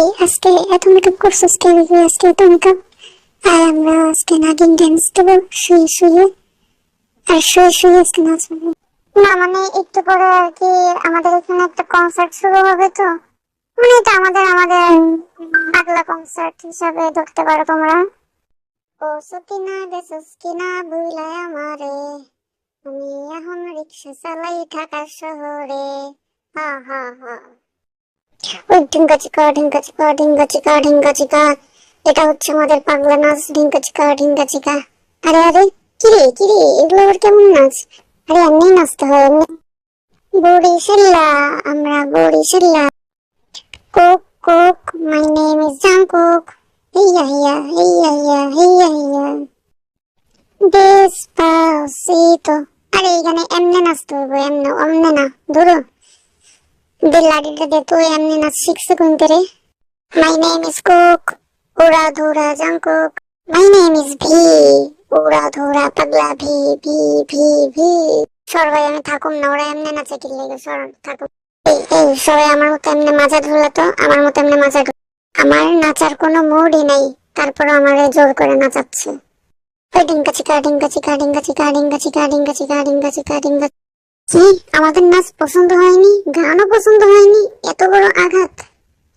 এই আজকে এত মেকআপ করছিস কে? আজকে এত মেকআপ। আর আমরা আজকে নাগিন ড্যান্স দেবো শুয়ে শুয়ে। আর শুয়ে শুয়ে আজকে নাচবো। না মানে একটু পরে আর কি আমাদের এখানে একটা কনসার্ট শুরু হবে, তো মানে এটা আমাদের পাগলা কনসার্ট হিসাবে ধরতে পারো তোমরা। ও সকিনা রে সকিনা ভুলায় আমারে, আমি এখন রিক্সা চালাই ঢাকা শহরে। হা হা হা। ওই ঢিঙ্কা চিকা ঢিঙ্কা চিকা ঢিঙ্কা চিকা ঢিঙ্কা চিকা, এটা হচ্ছে আমাদের পাগলা নাচ। ঢিঙ্কা চিকা ঢিঙ্কা চিকা। আরে আরে কিরে কিরে, এগুলো আবার কেমন নাচ? আরে এমনি নাচতে হয় এমনি। বরিশাল্লা, আমরা বরিশাল্লা। কোক কোক, মাই নেম ইজ জাংকুক। হেইয়া হেইয়া হেইয়া হেইয়া হেইয়া হেইয়া। ডেসপাসিতো। আরে এখানে এমনি নাচতে হবে, এমনি অমনে না। ধরো লাঠিটা দে, তুই এমনি নাচ শিখছে কোন করে? মাই নেম ইজ কুক, উড়া ধুরা Jungkook. My name is V, উড়া ধুরা পাগলা ভি ভি ভি ভি। সবাই আমি থাকুম না, ওরা এমনি নাচে কি লেগে? সর থাকুম। এই এই সবাই আমার মতো এমনি মাজা ধরলা তো, আমার মতো এমনি মাজা ধর। আমার নাচার কোনো মুডই নেই, তারপর আমারে জোর করে নাচাচ্ছে। ওই ডিঙ্কা চিকা ডিঙ্কা চিকা ডিঙ্কা চিকা ডিঙ্কা চিকা ডিঙ্কা চিকা ডিঙ্কা চিকা ডিঙ্কা। কি আমাদের নাচ পছন্দ হয়নি? গানও পছন্দ হয়নি? এত বড় আঘাত!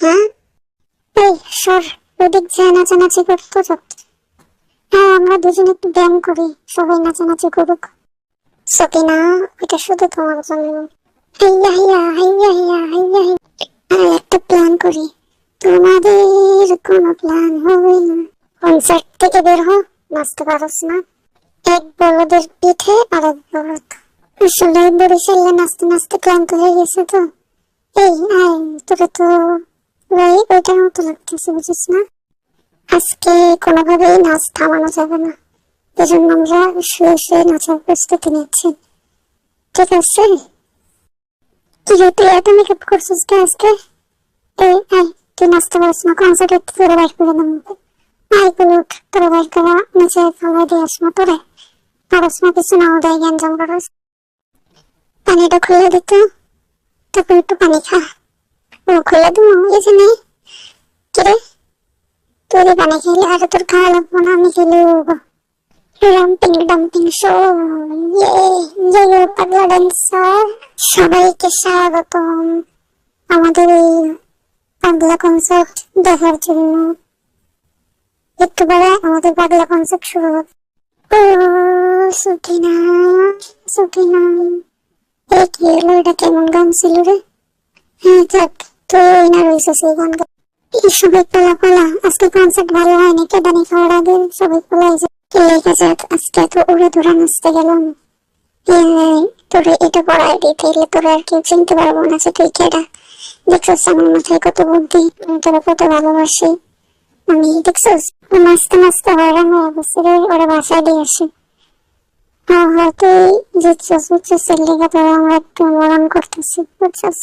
হ্যাঁ এই সর, ওদিক যায় নাচানাচি করতো যত। হ্যাঁ আমরা দুজনে একটু ব্যায়াম করি, সবাই নাচানাচি করুক। সকিনা, এটা শুধু তোমার জন্য। হাইয়া হাইয়া হাইয়া হাইয়া হাইয়া হাইয়া। আর একটা প্ল্যান করি, তোমাদের কোনো প্ল্যান হবে না। কনসার্ট থেকে বের হো, নাচতে পারোস না? এক বলদের পিঠে আর এক বলদ। আসলে বরিশালে নাচতে নাচতে ক্লান্ত হয়ে গেছে তো। এই আয়, তোরা তো ভাই ওইটার মতো লাগতেছে, বুঝিস না? আজকে কোনোভাবেই নাচ থামানো যাবে না, এজন্য আমরা শুয়ে শুয়ে নাচার প্রস্তুতি নিচ্ছি, ঠিক আছে? তুই এত মেকআপ করছিস কে আজকে? এই আয়, তুই নাচতে পারছিস না? কনসার্টে তোরা বাইর করে দেবো। আয় গুলো তোরা বাইর করা নিচে ফেলাই দিয়ে আসবো। তোরা পারস না কিছু না, ওটাই গ্যাঞ্জাম করস। পানিটা খুলে দিত, তারপর একটু পানি খা। ও খুলে দেবো, এই যে নেই। কিরে তুই পানি খেলে আর তোর খাওয়া লাগবো না, আমি খেলে রাম্পিং ডাম্পিং শো। ইয়ে পাগলা ড্যান্সার, সবাইকে স্বাগতম আমাদের এই পাগলা কনসার্ট দেখার জন্য। একটু পরে আমাদের পাগলা কনসার্ট শুরু হবে। ও সুকিনা সুকিনা, এই কি হলো? এটা কেমন গান ছিল রে? হ্যাঁ থাক, তুই না রয়েছিস এই গান। এই সবাই পালা পালা, আজকে কনসার্ট ভালো হয়নি। কেদানি খাওয়ার আগে সবাই পালাই যায়। লেগে যাক, আজকে তো উড়ে ধরে নাচতে গেলাম। তোরে এটা পড়াই দিই, তাইলে তোরা আর কেউ চিনতে পারবো না যে তুই কেডা। দেখছিস আমার মাথায় কত বুদ্ধি, আমি তোরা কত ভালোবাসি। আমি দেখছিস নাচতে নাচতে হয়রান হয়ে গেছি রে, ওরা বাসায় দিয়ে আসি। হ্যাঁ হ্যাঁ, তুই জিতছিস বুঝছিস, এর লেগে তোরা আমরা একটু মরণ করতেছি বুঝছিস।